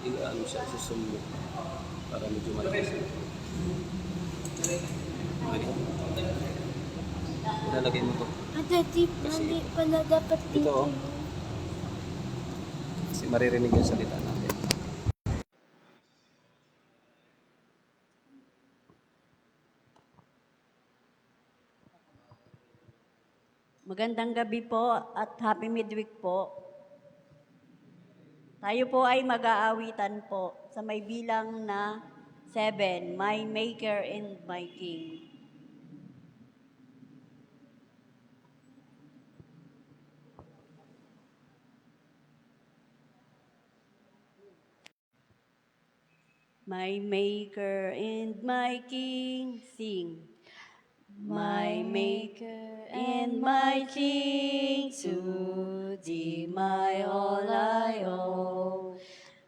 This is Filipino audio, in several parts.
ano siya, susumbong para medyo malakas. Okay. Ilalagay mo to. Di mali pala dapat Ito, dito. kasi maririnig yung salita natin. Magandang gabi po at happy midweek po. Tayo po ay mag-aawitan po sa may bilang na 7, My Maker and My King. My Maker and my King, sing. My Maker and my King, to thee my all I owe.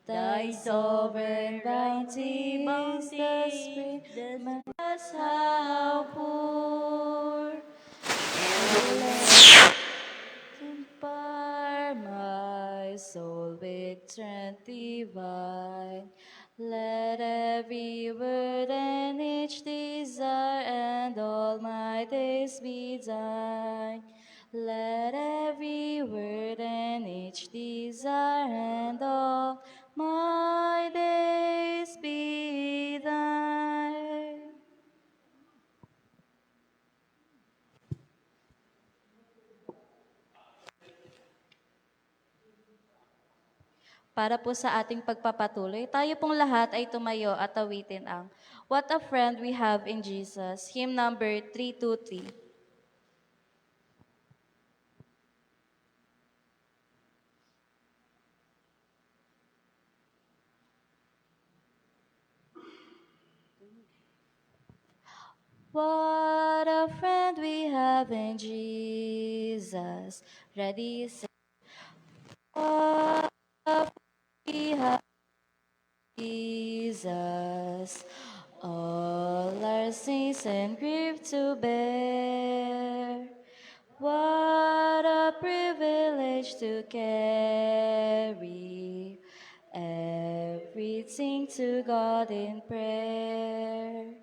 Thy sovereignty is the spring that makes how poor. Inspire my soul with strength divine. Let every word and each desire and all my days be thine. Let every word and each desire and all my days be thine. Para po sa ating pagpapatuloy, tayo pong lahat ay tumayo at awitin ang What a Friend We Have in Jesus, hymn number 323. What a friend we have in Jesus. Ready, set. What a friend we have in Jesus. All our sins and grief to bear. What a privilege to carry everything to God in prayer.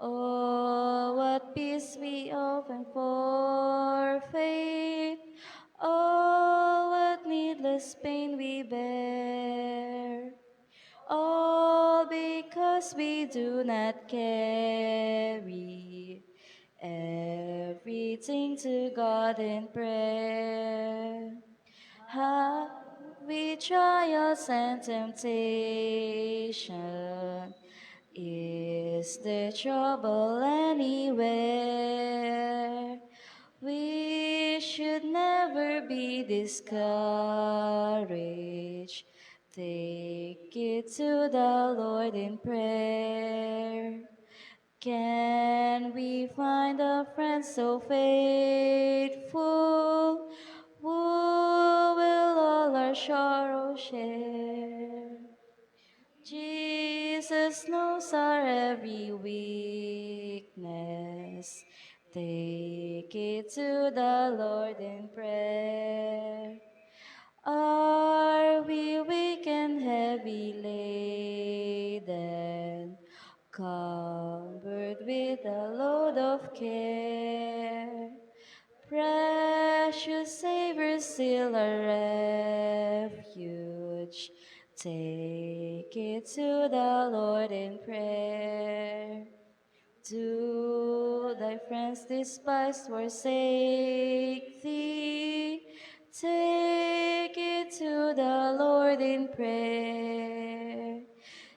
Oh, what peace we often forfeit. Oh, what needless pain we bear. All because we do not carry everything to God in prayer. Have we trials and temptation? Is there trouble anywhere? We should never be discouraged. Take it to the Lord in prayer. Can we find a friend so faithful who will all our sorrow share? Jesus knows our every weakness. Take it to the Lord in prayer. Are we weak and heavy laden, covered with a load of care? Precious Savior, still a refuge. Take it to the Lord in prayer. Do thy friends despise, forsake thee? Take it to the Lord in prayer.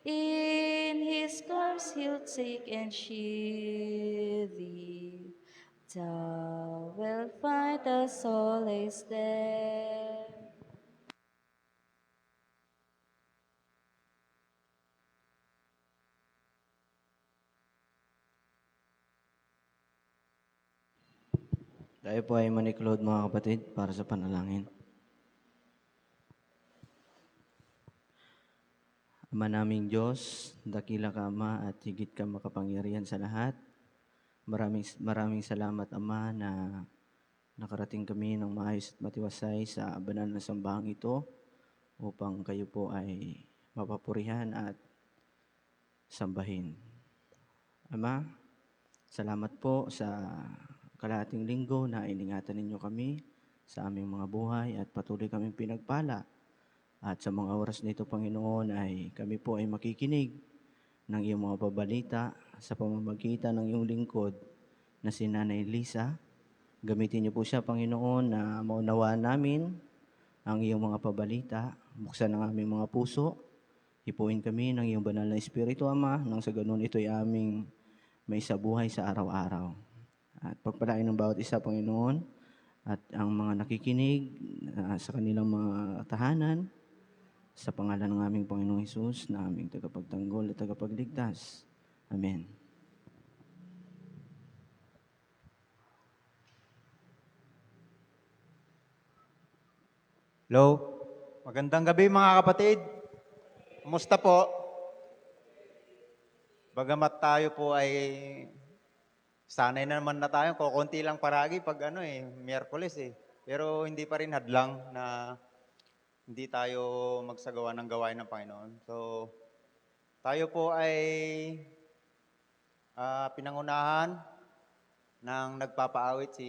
In his arms he'll take and shield thee. Thou wilt find a solace there. Tayo po ay maniklod mga kapatid para sa panalangin. Ama naming Diyos, dakila ka Ama at higit ka makapangyarihan sa lahat. Maraming salamat Ama na nakarating kami ng maayos at matiwasay sa banal na sambahang ito upang kayo po ay mapapurihan at sambahin. Ama, salamat po sa kalahating linggo na iningatan ninyo kami sa aming mga buhay at patuloy kaming pinagpala. At sa mga oras nito, Panginoon, ay kami po ay makikinig ng iyong mga pabalita sa pamamagitan ng iyong lingkod na si Nanay Lisa. Gamitin niyo po siya, Panginoon, na maunawaan namin ang iyong mga pabalita. Buksan ang aming mga puso. Hipuin kami ng iyong banal na Espiritu, Ama, nang sa ganun ito'y aming may sabuhay sa araw-araw. At pagpalain ng bawat isa, Panginoon, at ang mga nakikinig sa kanilang mga tahanan, sa pangalan ng aming Panginoong Hesus, na aming tagapagtanggol at tagapagligtas. Amen. Hello. Magandang gabi mga kapatid. Kumusta po? Bagamat tayo po ay sanay na naman na tayo, kukunti lang paragi pag Miyerkules eh. Pero hindi pa rin hadlang na hindi tayo magsagawa ng gawain ng Panginoon. So, tayo po ay pinangunahan ng nagpapaawit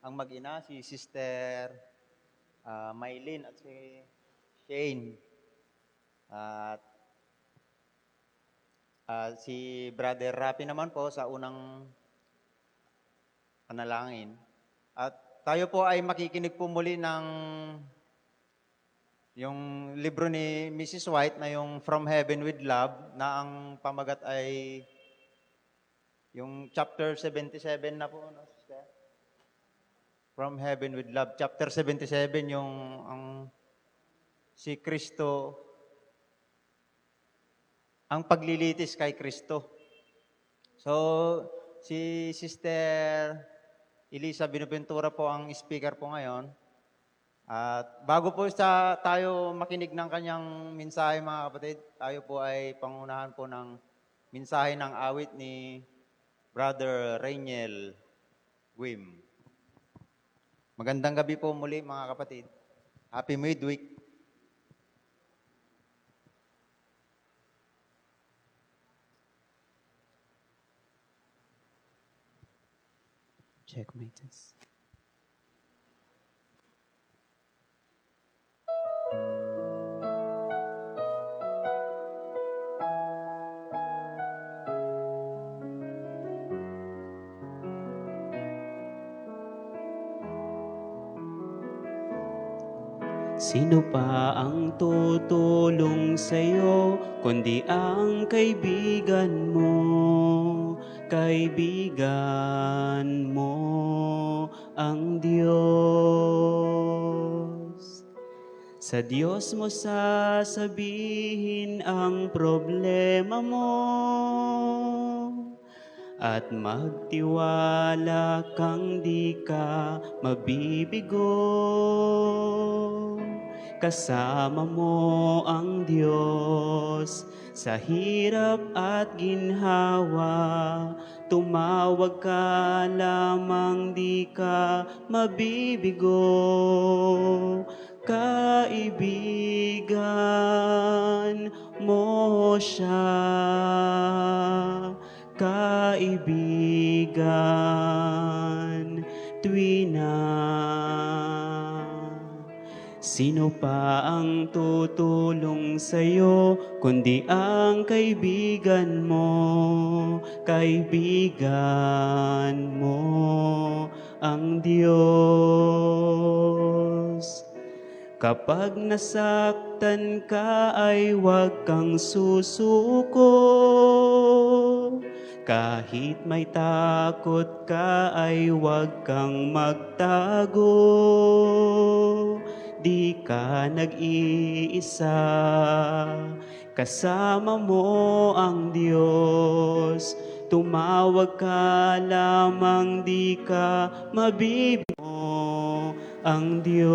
ang mag-ina, si Sister Maylin at si Shane. At si Brother Rapi naman po sa unang panalangin. At tayo po ay makikinig po muli ng yung libro ni Mrs. White na yung From Heaven with Love, na ang pamagat ay yung chapter 77 na po, no, sister? From Heaven with Love, chapter 77, ang si Kristo, ang paglilitis kay Kristo. So, si Sister Elisa Binaventura po ang speaker po ngayon. At bago po tayo makinig ng kanyang mensahe, mga kapatid, tayo po ay pangunahan po ng mensahe ng awit ni Brother Rainiel Guim. Magandang gabi po muli, mga kapatid. Happy midweek. Check my test. Sino pa ang tutulong sa'yo, kundi ang kaibigan mo? Kaibigan mo ang Diyos. Sa Diyos mo sasabihin ang problema mo, at magtiwala kang di ka mabibigo. Kasama mo ang Diyos sa hirap at ginhawa. Tumawag ka lamang, di ka mabibigo. Kaibigan mo siya. Kaibigan, tuwina. Sino pa ang tutulong sa'yo, kundi ang kaibigan mo? Kaibigan mo ang Diyos. Kapag nasaktan ka ay huwag kang susuko. Kahit may takot ka ay huwag kang magtago. Di ka nag-iisa, kasama mo ang Diyos. Tumawag ka lamang, di ka mabibigo ang Diyos.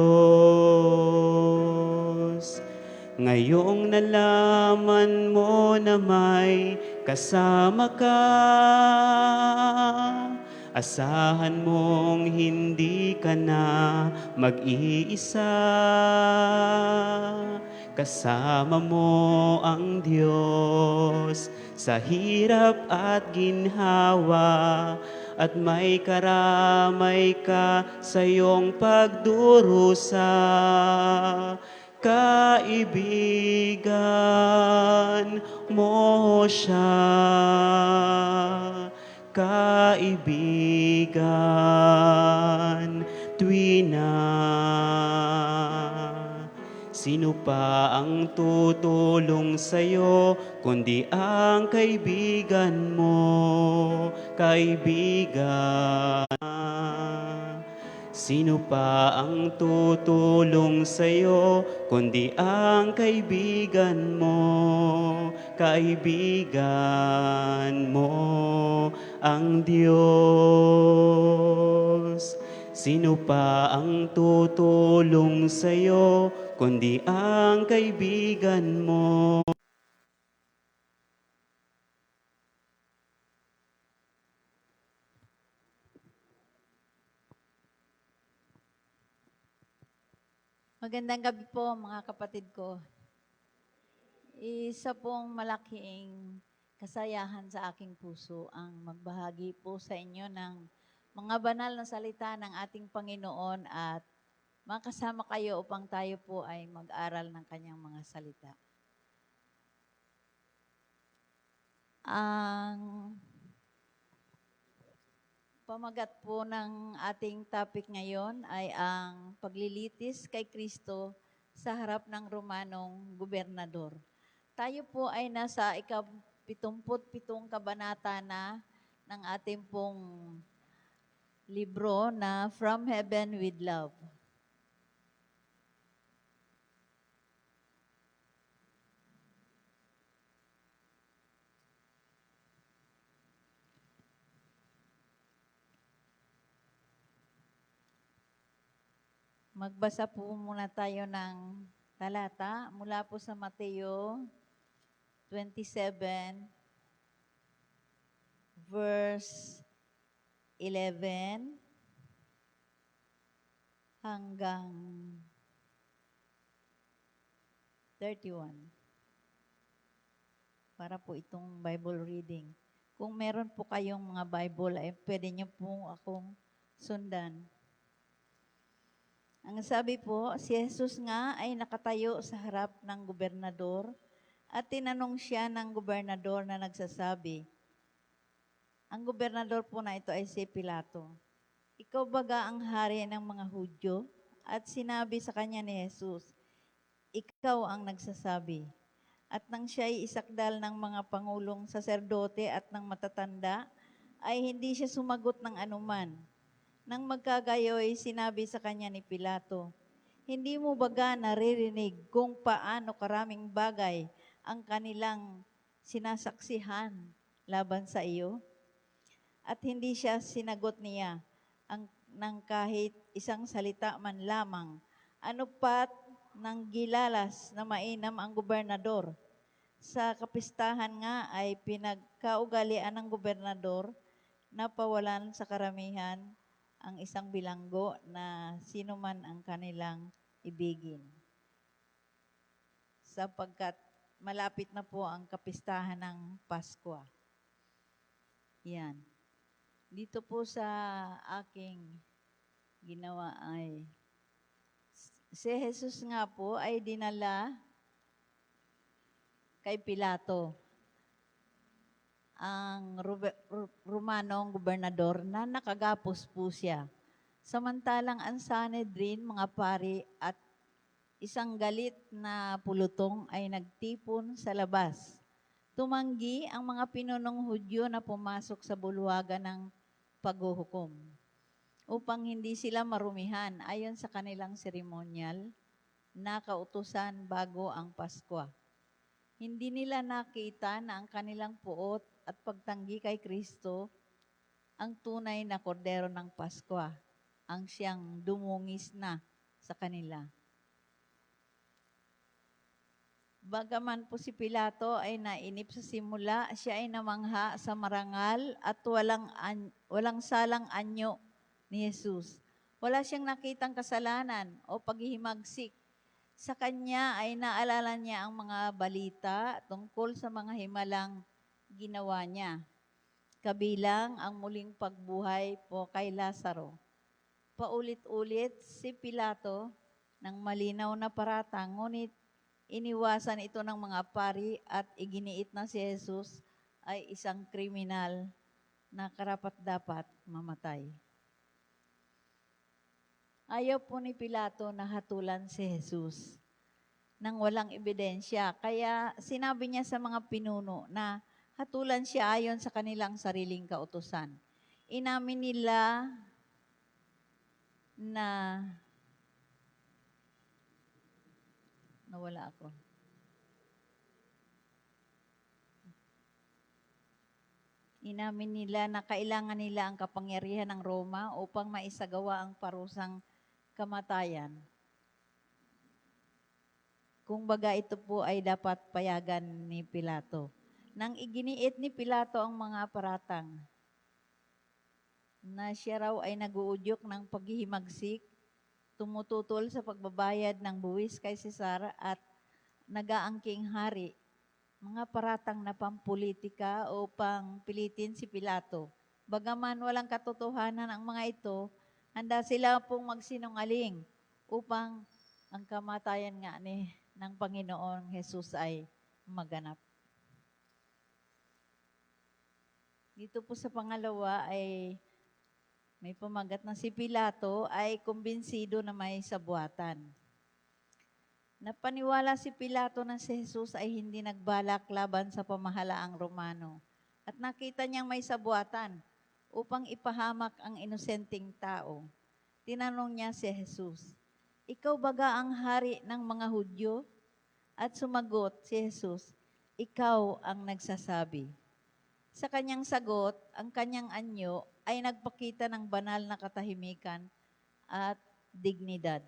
Ngayong nalaman mo na may kasama ka, asahan mong hindi ka na mag-iisa. kasama mo ang Diyos sa hirap at ginhawa, at may karamay ka sa iyong pagdurusa. Kaibigan mo siya, kaibigan, tuwina. Sino pa ang tutulong sa'yo, kundi ang kaibigan mo, kaibigan. Sino pa ang tutulong sa'yo, kundi ang kaibigan mo, kaibigan mo, ang Diyos. Sino pa ang tutulong sa'yo, kundi ang kaibigan mo? Magandang gabi po mga kapatid ko. Isa pong malaking kasayahan sa aking puso ang magbahagi po sa inyo ng mga banal na salita ng ating Panginoon at makasama kayo upang tayo po ay mag-aral ng kanyang mga salita. Ang pamagat po ng ating topic ngayon ay ang paglilitis kay Kristo sa harap ng Romanong gobernador. Tayo po ay nasa ika-77 kabanata na ng ating pong libro na From Heaven with Love. Magbasa po muna tayo ng talata mula po sa Mateo 27, verse 11 hanggang 31. Para po itong Bible reading. Kung meron po kayong mga Bible, ay pwede niyo po akong sundan. Ang sabi po, si Jesus nga ay nakatayo sa harap ng gobernador at tinanong siya ng gobernador na nagsasabi. Ang gobernador po na ito ay si Pilato. Ikaw baga ang hari ng mga Hudyo? At sinabi sa kanya ni Jesus, ikaw ang nagsasabi. At nang siya ay isakdal ng mga pangulong saserdote at ng matatanda, ay hindi siya sumagot ng anuman. Nang magkagayoy, sinabi sa kanya ni Pilato, hindi mo baga naririnig kung paano karaming bagay ang kanilang sinasaksihan laban sa iyo? At hindi siya sinagot niya ng kahit isang salita man lamang. Ano pat nang gilalas na mainam ang gobernador? Sa kapistahan nga ay pinagkaugalian ng gobernador na pawalan sa karamihan ang isang bilanggo na sino man ang kanilang ibigin. Sapagkat malapit na po ang kapistahan ng Pasko. Yan. Dito po sa aking ginawa ay si Jesus nga po ay dinala kay Pilato, ang Romanong gobernador na nakagapos po siya. Samantalang ang Sanhedrin, mga pari at isang galit na pulutong ay nagtipon sa labas. Tumanggi ang mga pinunong Hudyo na pumasok sa bulwagan ng paghuhukom upang hindi sila marumihan ayon sa kanilang seremonyal na kautusan bago ang Pasko. Hindi nila nakita na ang kanilang puot at pagtanggi kay Kristo ang tunay na kordero ng Pasko, ang siyang dumungis na sa kanila. Bagaman po si Pilato ay nainip sa simula, siya ay namangha sa marangal at walang salang anyo ni Jesus. Wala siyang nakitang kasalanan o paghihimagsik Sa kanya ay naalala niya ang mga balita tungkol sa mga himalang ginawa niya. Kabilang ang muling pagbuhay po kay Lazaro. Paulit-ulit si Pilato ng malinaw na paratang, ngunit iniwasan ito ng mga pari at iginiit na si Jesus ay isang kriminal na karapat-dapat mamatay. Ayaw po ni Pilato na hatulan si Jesus nang walang ebidensya. Kaya sinabi niya sa mga pinuno na hatulan siya ayon sa kanilang sariling kautusan. Inamin nila na nawala ako. Inamin nila na kailangan nila ang kapangyarihan ng Roma upang maisagawa ang parusang kamatayan. Kung baga ito po ay dapat payagan ni Pilato. Nang iginiit ni Pilato ang mga paratang, na siya raw ay naguudyok ng paghihimagsik, tumututol sa pagbabayad ng buwis kay Cesar at nagaangking hari, mga paratang na pampolitika upang pilitin si Pilato. Bagaman walang katotohanan ang mga ito, handa sila pong magsinungaling upang ang kamatayan nga ng Panginoong Jesus ay maganap. Dito po sa pangalawa ay may pamagat na si Pilato ay kumbinsido na may sabuatan. Napaniwala si Pilato na si Jesus ay hindi nagbalak laban sa pamahalaang Romano at nakita niyang may sabuatan upang ipahamak ang inosenteng tao. Tinanong niya si Jesus, "Ikaw baga ang hari ng mga Hudyo?" At sumagot si Jesus, "Ikaw ang nagsasabi." Sa kanyang sagot, ang kanyang anyo ay nagpakita ng banal na katahimikan at dignidad.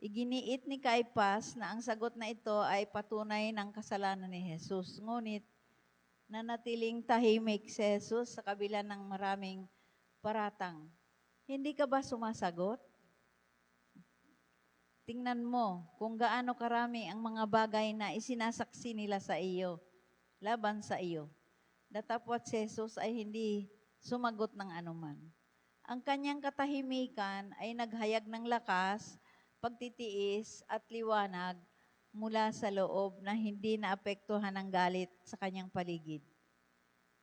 Iginiit ni Caiphas na ang sagot na ito ay patunay ng kasalanan ni Jesus. Ngunit nanatiling tahimik si Jesus sa kabila ng maraming paratang. Hindi ka ba sumasagot? Tingnan mo kung gaano karami ang mga bagay na isinasaksi nila sa iyo, laban sa iyo. Datapwat si Jesus ay hindi sumagot ng anuman. Ang kanyang katahimikan ay naghayag ng lakas, pagtitiis at liwanag mula sa loob na hindi naapektuhan ng galit sa kanyang paligid.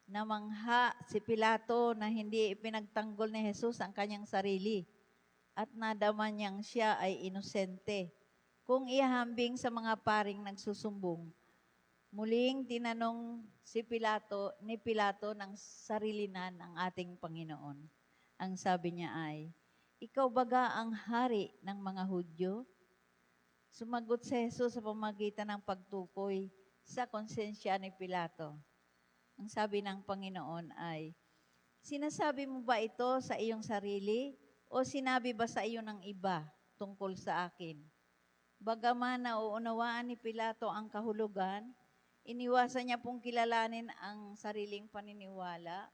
Namangha si Pilato na hindi ipinagtanggol ni Jesus ang kanyang sarili at nadama niyang siya ay inosente. Kung ihambing sa mga paring nagsusumbong, muling tinanong ni Pilato ng sarilinan ng ating Panginoon. Ang sabi niya ay, "Ikaw baga ang hari ng mga Hudyo?" Sumagot si Jesus sa pamamagitan ng pagtukoy sa konsensya ni Pilato. Ang sabi ng Panginoon ay, "Sinasabi mo ba ito sa iyong sarili o sinabi ba sa iyo ng iba tungkol sa akin?" Bagaman nauunawaan ni Pilato ang kahulugan, iniwasan niya pong kilalanin ang sariling paniniwala.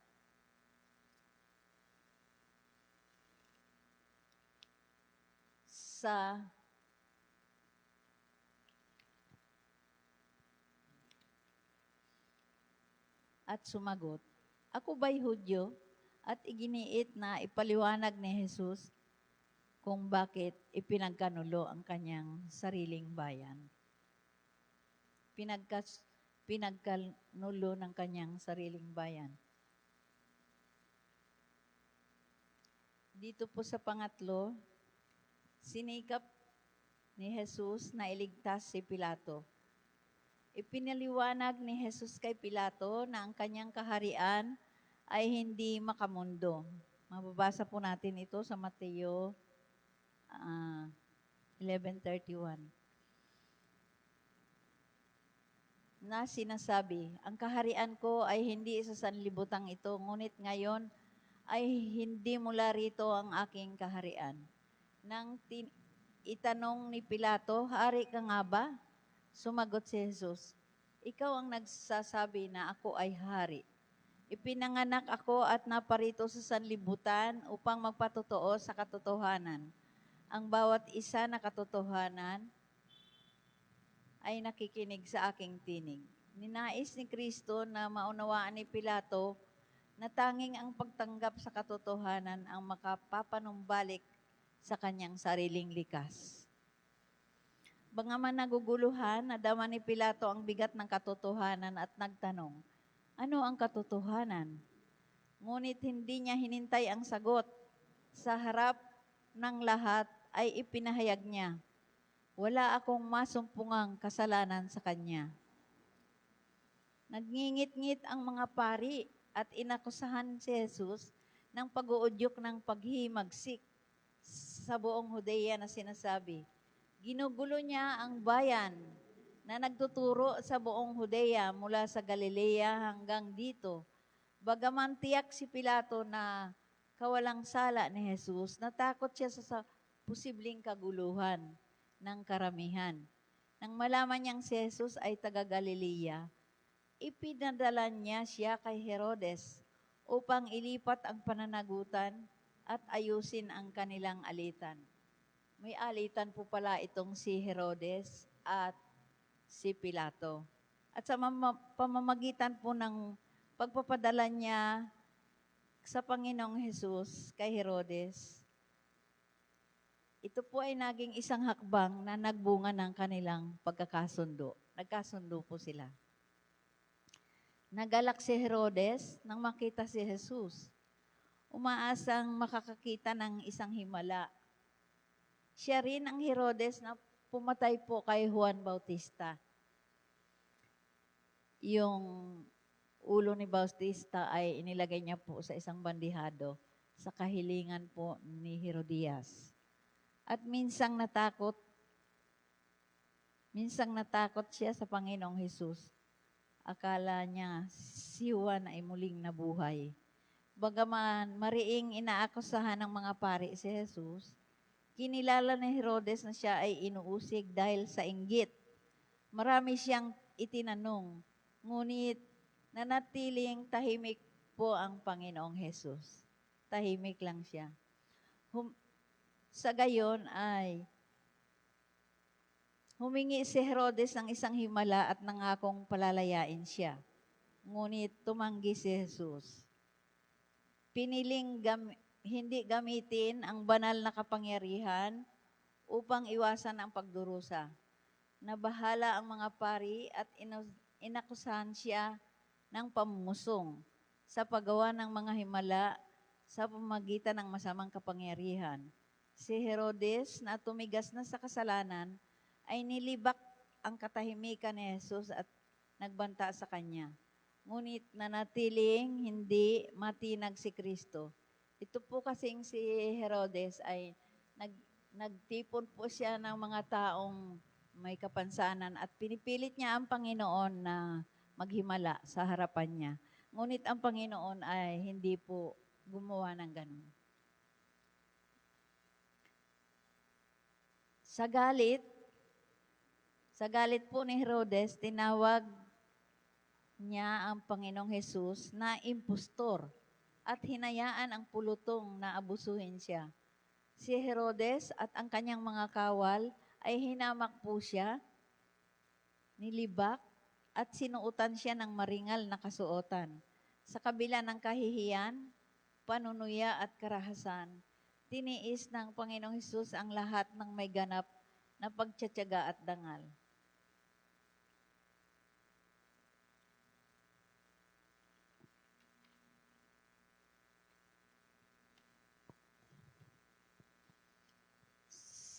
At sumagot, "Ako ba'y Hudyo?" At iginiit na ipaliwanag ni Jesus kung bakit ipinagkanulo ang kanyang sariling bayan. Pinagkanulo ng kanyang sariling bayan. Dito po sa pangatlo, sinikap ni Jesus na iligtas si Pilato. Ipinaliwanag ni Jesus kay Pilato na ang kanyang kaharian ay hindi makamundo. Mababasa po natin ito sa Mateo 11:31. Na sinasabi, "Ang kaharian ko ay hindi sa sanlibutang ito, ngunit ngayon ay hindi mula rito ang aking kaharian." Nang itanong ni Pilato, "Hari ka nga ba?" Sumagot si Jesus, "Ikaw ang nagsasabi na ako ay hari. Ipinanganak ako at naparito sa sanlibutan upang magpatotoo sa katotohanan. Ang bawat isa na katotohanan ay nakikinig sa aking tinig. Ninais ni Kristo na maunawaan ni Pilato na tanging ang pagtanggap sa katotohanan ang makapapanumbalik sa kanyang sariling likas. Bangaman naguguluhan, nadama ni Pilato ang bigat ng katotohanan at nagtanong, ano ang katotohanan? Ngunit hindi niya hinintay ang sagot. Sa harap ng lahat ay ipinahayag niya, wala akong masumpungang kasalanan sa kanya. Nagngingit-ngit ang mga pari at inakusahan si Jesus ng pag-uudyok ng paghihimagsik sa buong Judea na sinasabi, ginugulo niya ang bayan na nagtuturo sa buong Judea mula sa Galilea hanggang dito. Bagaman tiyak si Pilato na kawalang sala ni Jesus, natakot siya sa posibleng kaguluhan ng karamihan. Nang malaman niyang si Jesus ay taga Galilea, ipinadala niya siya kay Herodes upang ilipat ang pananagutan at ayusin ang kanilang alitan. May alitan po pala itong si Herodes at si Pilato. At sa pamamagitan po ng pagpapadala niya sa Panginoong Jesus kay Herodes, ito po ay naging isang hakbang na nagbunga ng kanilang pagkakasundo. Nagkasundo po sila. Nagalak si Herodes nang makita si Jesus. Umaasang makakakita ng isang himala. Siya rin ang Herodes na pumatay po kay Juan Bautista. Yung ulo ni Bautista ay inilagay niya po sa isang bandihado sa kahilingan po ni Herodias. At minsang natakot siya sa Panginoong Hesus. Akala niya si Juan ay muling nabuhay. Bagaman mariing inaakusahan ng mga pari si Jesus, kinilala ni Herodes na siya ay inuusig dahil sa inggit. Marami siyang itinanong, ngunit nanatiling tahimik po ang Panginoong Hesus. Tahimik lang siya. Sa gayon ay humingi si Herodes ng isang himala at nangakong palalayain siya. Ngunit tumanggi si Jesus. Piniling hindi gamitin ang banal na kapangyarihan upang iwasan ang pagdurusa. Nabahala ang mga pari at inakusahan siya ng pamumusong sa paggawa ng mga himala sa pamamagitan ng masamang kapangyarihan. Si Herodes na tumigas na sa kasalanan ay nilibak ang katahimikan ni Jesus at nagbanta sa kanya. Ngunit nanatiling hindi matinag si Kristo. Ito po kasing si Herodes ay nagtipon po siya ng mga taong may kapansanan at pinipilit niya ang Panginoon na maghimala sa harapan niya. Ngunit ang Panginoon ay hindi po gumawa ng ganun. Sa galit po ni Herodes, tinawag niya ang Panginoong Hesus na impostor at hinayaan ang pulutong na abusuhin siya. Si Herodes at ang kanyang mga kawal ay hinamak po siya, nilibak, at sinuotan siya ng maringal na kasuotan. Sa kabila ng kahihiyan, panunuya at karahasan, tiniis ng Panginoong Hesus ang lahat ng may ganap na pagtsatsaga at dangal.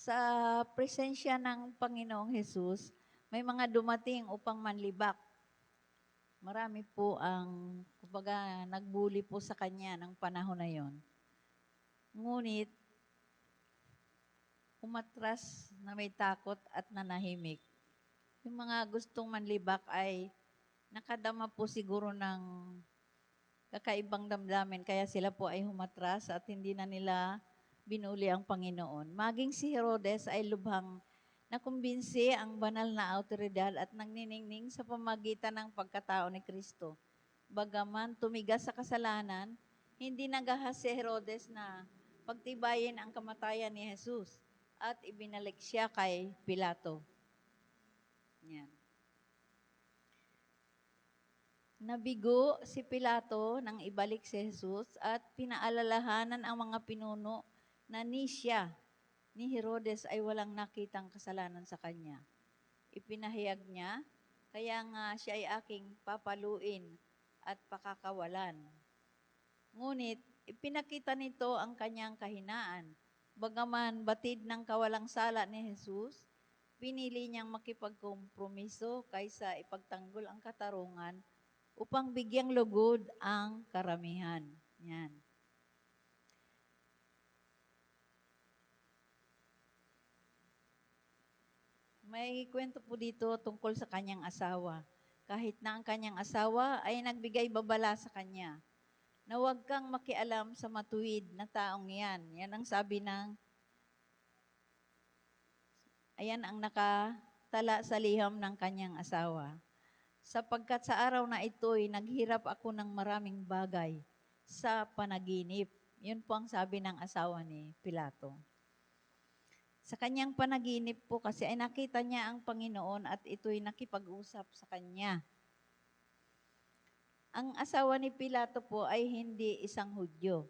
Sa presensya ng Panginoong Hesus, may mga dumating upang manlibak. Marami po ang, kumbaga, nagbuli po sa kanya ng panahon na yon. Ngunit, umatras na may takot at nanahimik. Yung mga gustong manlibak ay nakadama po siguro ng kakaibang damdamin, kaya sila po ay humatras at hindi na nila binuli ang Panginoon. Maging si Herodes ay lubhang nakumbinsi ang banal na autoridad at nagniningning sa pamagitan ng pagkatao ni Kristo. Bagaman tumigas sa kasalanan, hindi nagahas si Herodes na pagtibayin ang kamatayan ni Jesus. at ibinalik siya kay Pilato. Yan. Nabigo si Pilato nang ibalik si Jesus at pinaalalahanan ang mga pinuno na ni Herodes ay walang nakitang kasalanan sa kanya. Ipinahayag niya, kaya nga siya ay aking papaluin at pakakawalan. Ngunit ipinakita nito ang kanyang kahinaan. Bagaman batid ng kawalang sala ni Jesus, pinili niyang makipagkompromiso kaysa ipagtanggol ang katarungan upang bigyang lugod ang karamihan. Yan. May kwento po dito tungkol sa kanyang asawa. Kahit na ang kanyang asawa ay nagbigay babala sa kanya na huwag kang makialam sa matuwid na taong yan. Yan ang sabi ayan ang nakatala sa liham ng kanyang asawa. Sapagkat sa araw na ito'y naghirap ako ng maraming bagay sa panaginip. Yun po ang sabi ng asawa ni Pilato. Sa kanyang panaginip po kasi ay nakita niya ang Panginoon at ito'y nakipag-usap sa kanya. Ang asawa ni Pilato po ay hindi isang Hudyo.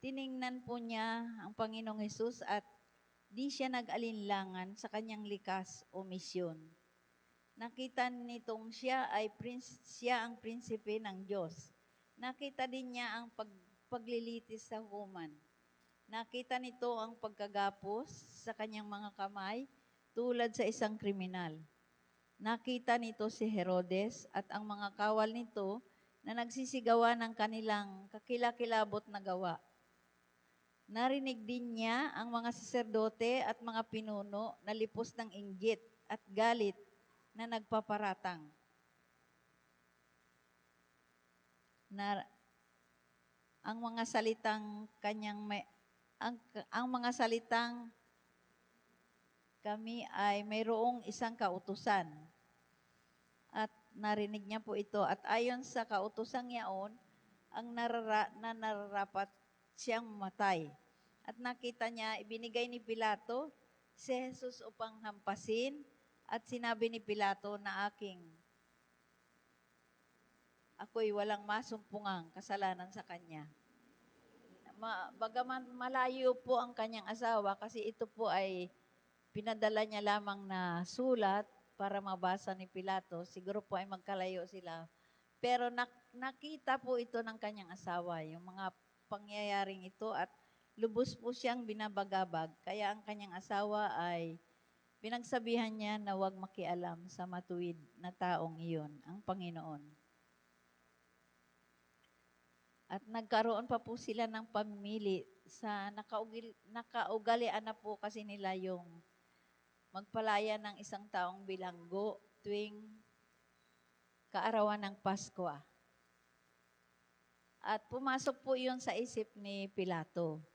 Tiningnan po niya ang Panginoong Hesus at di siya nag-alinlangan sa kanyang likas o misyon. Nakita nitong siya ang prinsipe ng Diyos. Nakita din niya ang paglilitis sa hukuman. Nakita nito ang pagkagapos sa kanyang mga kamay tulad sa isang kriminal. Nakita nito si Herodes at ang mga kawal nito na nagsisigawa ng kanilang kakilakilabot na gawa. Narinig din niya ang mga saserdote at mga pinuno na lipos ng inggit at galit na nagpaparatang. Ang mga salitang kami ay mayroong isang kautusan. At narinig niya po ito. At ayon sa kautusang yaon, ang nararapat siyang matay. At nakita niya, ibinigay ni Pilato si Jesus upang hampasin. At sinabi ni Pilato na ako'y walang masumpungang kasalanan sa kanya. Bagaman malayo po ang kanyang asawa kasi ito po ay pinadala niya lamang na sulat para mabasa ni Pilato. Siguro po ay magkalayo sila. Pero nakita po ito ng kanyang asawa, yung mga pangyayaring ito at lubos po siyang binabagabag. Kaya ang kanyang asawa ay pinagsabihan niya na huwag makialam sa matuwid na taong iyon, ang Panginoon. At nagkaroon pa po sila ng pamimili sa nakaugalian na po kasi nila yung magpalaya ng isang taong bilanggo tuwing kaarawan ng Pasko. At pumasok po yun sa isip ni Pilato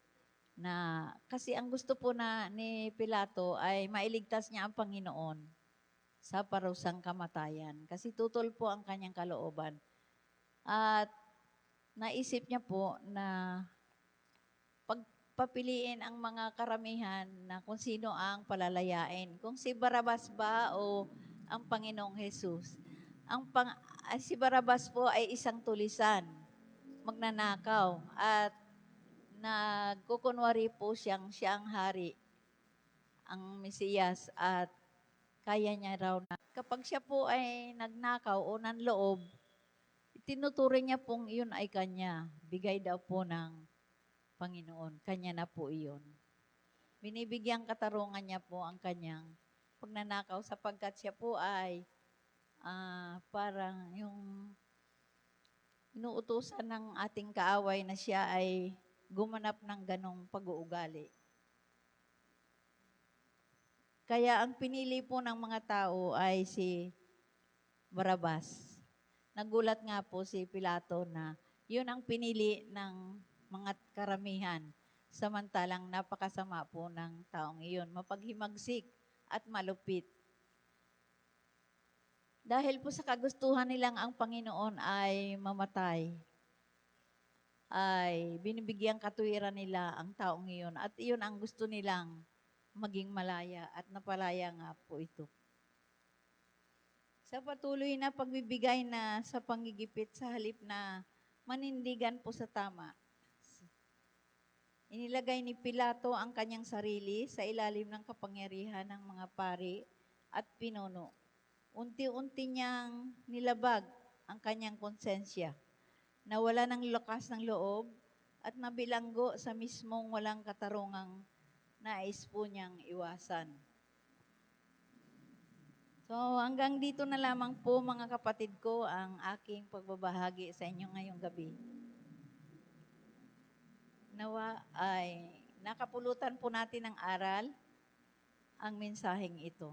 na kasi ang gusto po ni Pilato ay mailigtas niya ang Panginoon sa parusang kamatayan kasi tutol po ang kanyang kalooban. At naisip niya po na pagpapiliin ang mga karamihan na kung sino ang palalayain. Kung si Barabas ba o ang Panginoong Jesus. Si Barabas po ay isang tulisan, magnanakaw, at nagkukunwari po siya ang hari, ang Mesiyas, at kaya niya raw na kapag siya po ay nagnakaw o nanloob, tinuturing niya pong iyon ay kanya. Bigay daw po ng Panginoon. Kanya na po iyon. Binibigyang katarungan niya po ang kanyang pagnanakaw sapagkat siya po ay parang yung inuutusan ng ating kaaway na siya ay gumanap ng ganong pag-uugali. Kaya ang pinili po ng mga tao ay si Barabas. Nagulat nga po si Pilato na yun ang pinili ng mga karamihan. Samantalang napakasama po ng taong iyon. Mapaghimagsik at malupit. Dahil po sa kagustuhan nilang ang Panginoon ay mamatay, ay binibigyang katuwiran nila ang taong iyon. At iyon ang gusto nilang maging malaya at napalaya nga po ito. Sa patuloy na pagbibigay na sa panggigipit sa halip na manindigan po sa tama, inilagay ni Pilato ang kanyang sarili sa ilalim ng kapangyarihan ng mga pari at pinuno. Unti-unti niyang nilabag ang kanyang konsensya, nawala ng lakas ng loob at nabilanggo sa mismong walang katarungang nais po niyang iwasan. So hanggang dito na lamang po mga kapatid ko ang aking pagbabahagi sa inyo ngayong gabi. Nawa ay nakapulutan po natin ng aral ang mensaheng ito.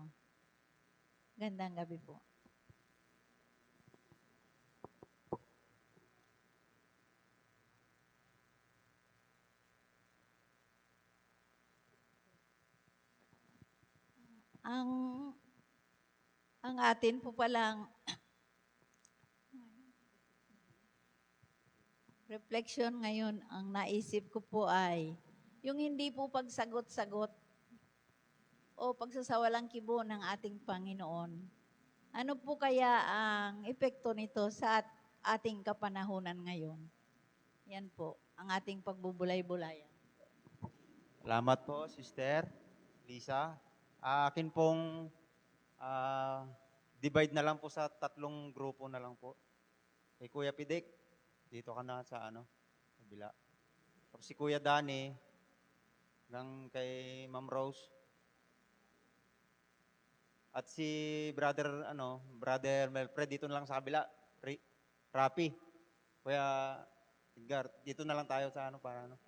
Gandang gabi po. Ang atin po palang reflection ngayon, ang naisip ko po ay yung hindi po pagsagot-sagot o pagsasawalang kibo ng ating Panginoon. Ano po kaya ang epekto nito sa ating kapanahunan ngayon? Yan po, ang ating pagbubulay-bulayan. Salamat po, Sister Lisa. Akin pong divide na lang po sa 3 grupo na lang po. Kay Kuya Pidek, dito ka na sa kabila. Tapos si Kuya Dani, hanggang kay Ma'am Rose. At si Brother Melfred, dito na lang sa kabila. Rapi. Kuya Edgar, dito na lang tayo sa para na.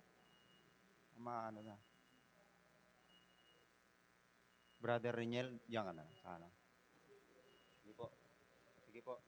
Brother Reniel, diyan ka na. Sana. Sige po. Sige po.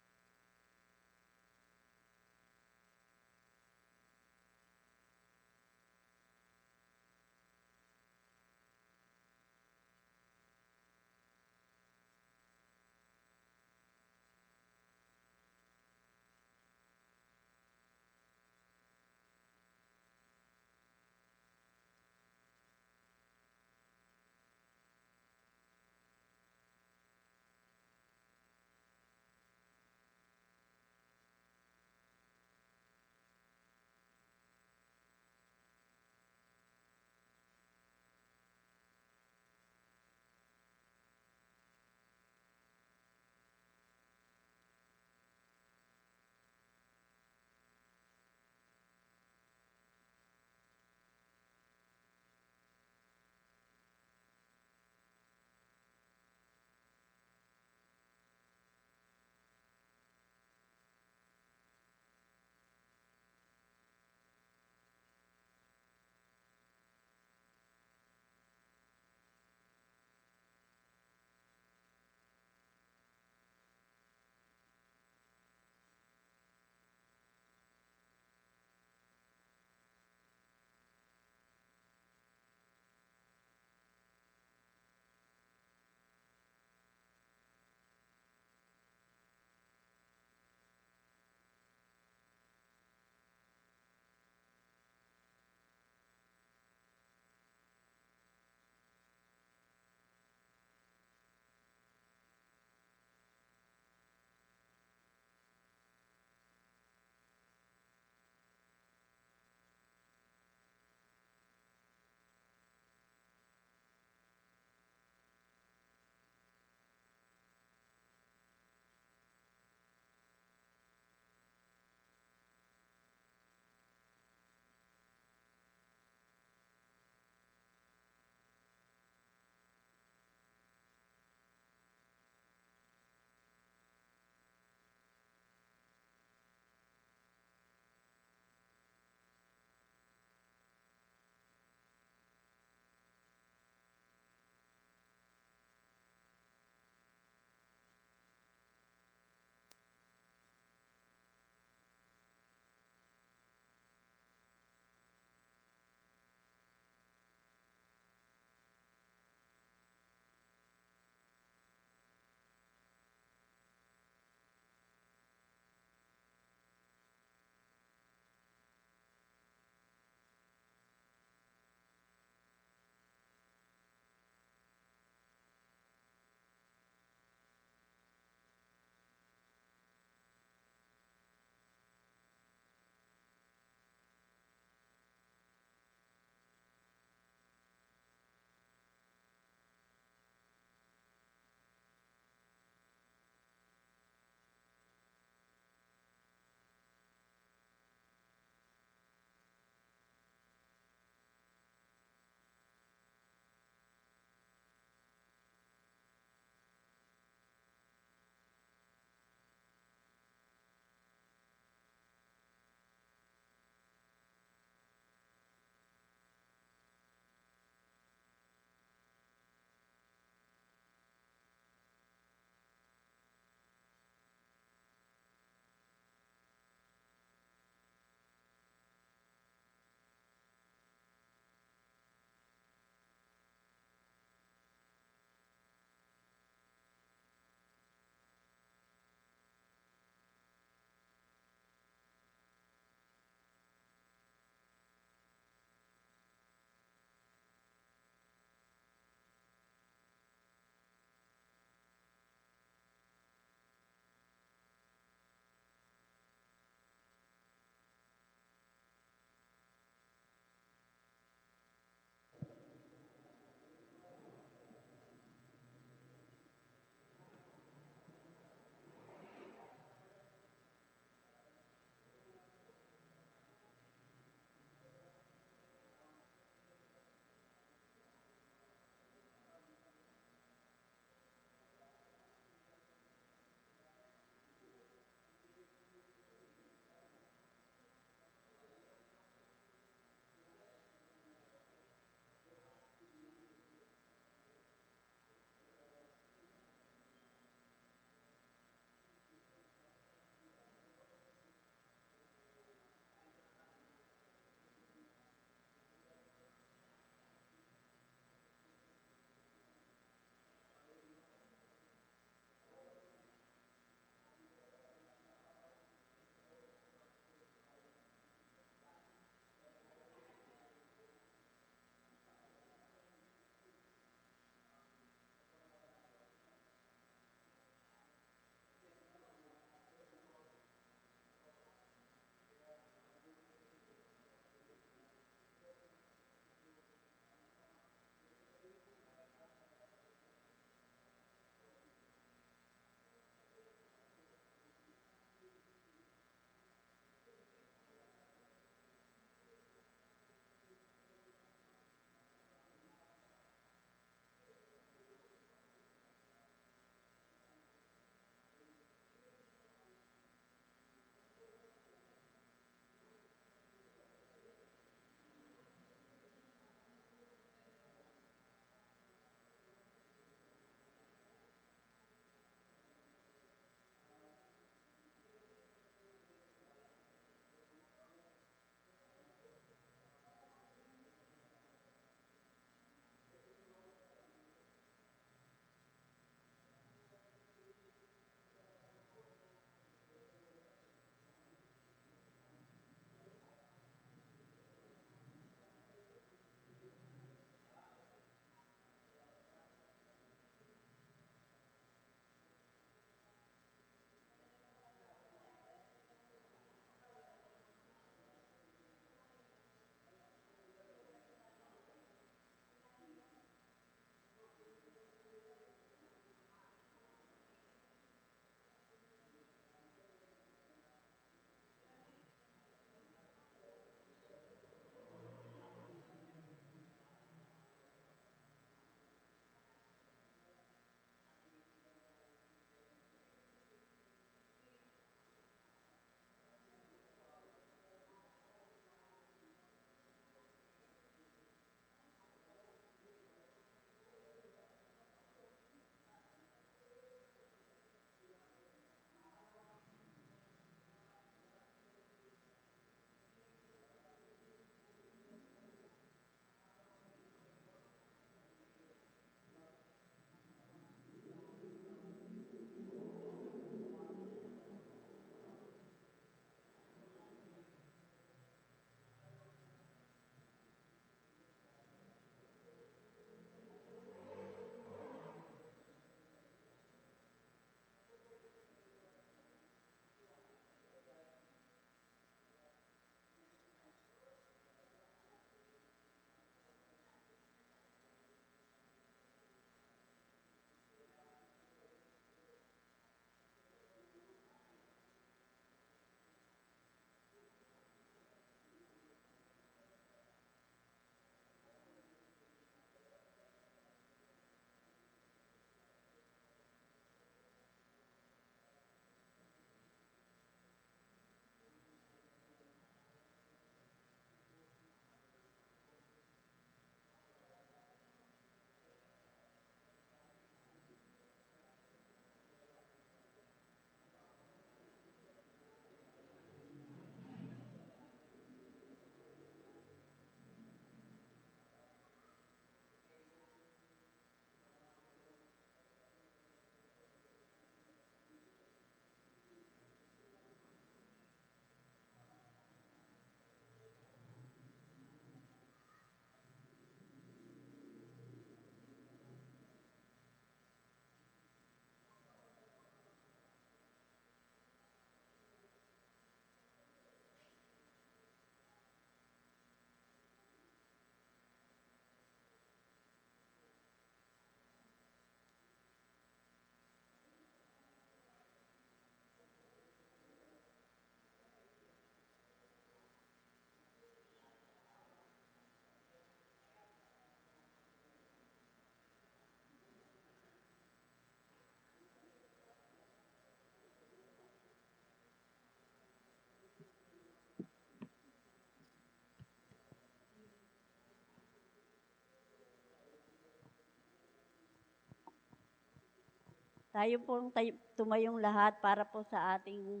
Tayo pong tumayong lahat para po sa ating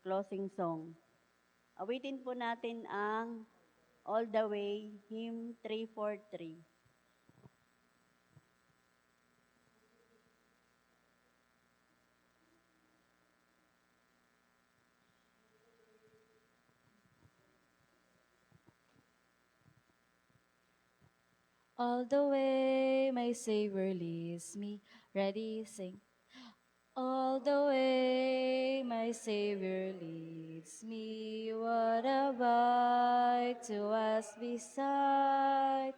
closing song. Awitin po natin ang All the Way, Hymn 343. All the way my Savior leads me. Ready, sing. All the way my Savior leads me. What a light to us beside.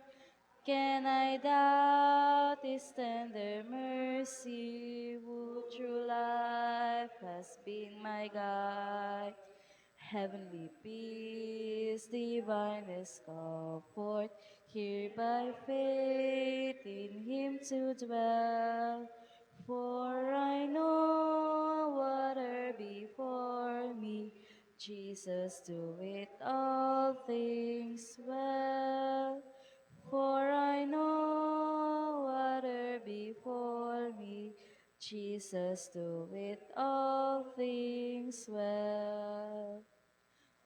Can I doubt His tender mercy? Who through life has been my guide? Heavenly peace, divinest comfort, here by faith in Him to dwell. For I know what are before me, Jesus doeth all things well. For I know what are before me, Jesus doeth all things well.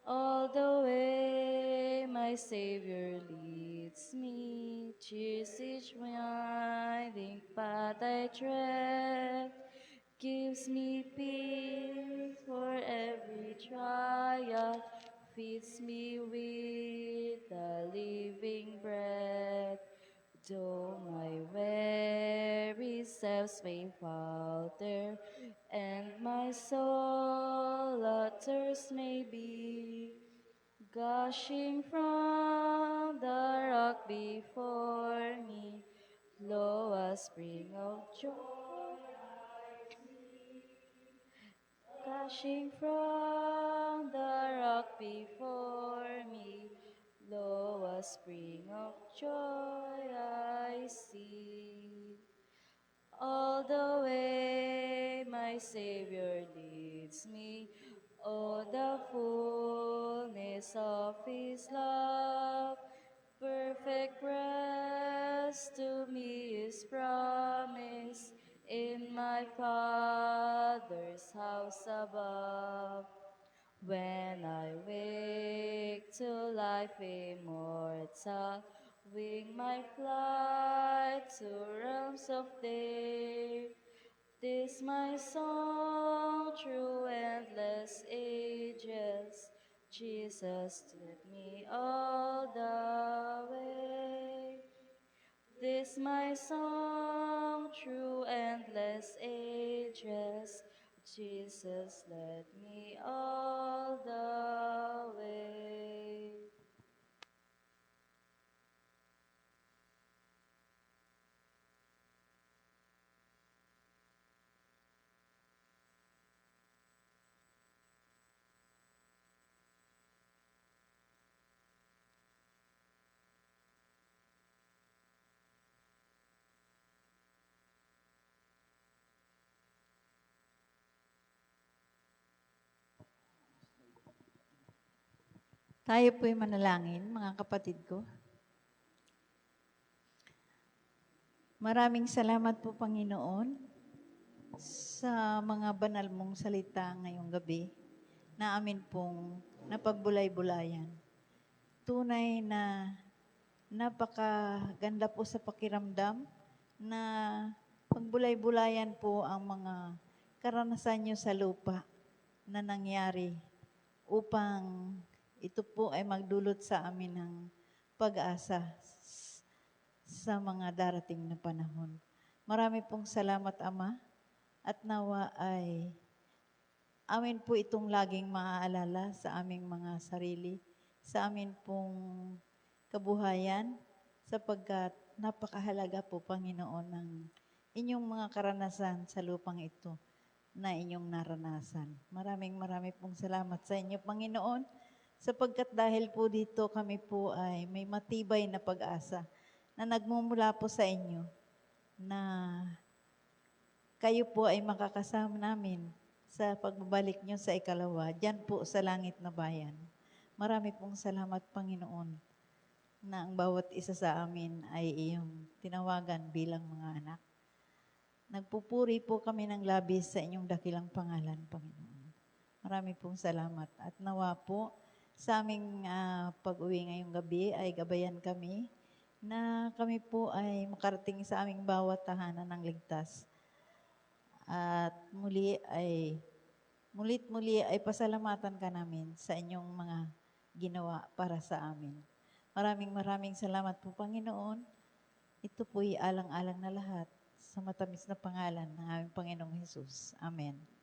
All the way my Savior leads me, cheers each winding path I tread, gives me peace for every trial, feeds me with the living bread. Though my weary steps may falter, and my soul athirst may be, gushing from the rock before me, flow a spring of joy. Gushing from the rock before me, flow a spring of joy I see. All the way my Savior leads me, oh, the fullness of His love, perfect rest to me is promised in my Father's house above. When I wake to life immortal, wing my flight to realms of day. This my song through endless ages. Jesus took me all the way. This my song through endless ages. Jesus led me all the way. Tayo po'y manalangin, mga kapatid ko. Maraming salamat po, Panginoon, sa mga banal mong salita ngayong gabi na amin pong napagbulay-bulayan. Tunay na napakaganda po sa pakiramdam na pagbulay-bulayan po ang mga karanasan nyo sa lupa na nangyari upang ito po ay magdulot sa amin ng pag-asa sa mga darating na panahon. Marami pong salamat, Ama, at nawa ay amin po itong laging maaalala sa aming mga sarili, sa amin pong kabuhayan, sapagkat napakahalaga po, Panginoon, ng inyong mga karanasan sa lupang ito na inyong naranasan. Marami pong salamat sa inyo, Panginoon, sapagkat dahil po dito kami po ay may matibay na pag-asa na nagmumula po sa inyo na kayo po ay makakasama namin sa pagbabalik nyo sa ikalawa, dyan po sa langit na bayan. Marami pong salamat, Panginoon, na ang bawat isa sa amin ay iyong tinawagan bilang mga anak. Nagpupuri po kami ng labis sa inyong dakilang pangalan, Panginoon. Marami pong salamat. At nawa po, sa aming pag-uwi ngayong gabi ay gabayan kami na kami po ay makarating sa aming bawat tahanan ng ligtas. At mulit ay pasalamatan ka namin sa inyong mga ginawa para sa amin. Maraming salamat po, Panginoon. Ito po'y alang-alang na lahat sa matamis na pangalan ng aming Panginoong Hesus. Amen.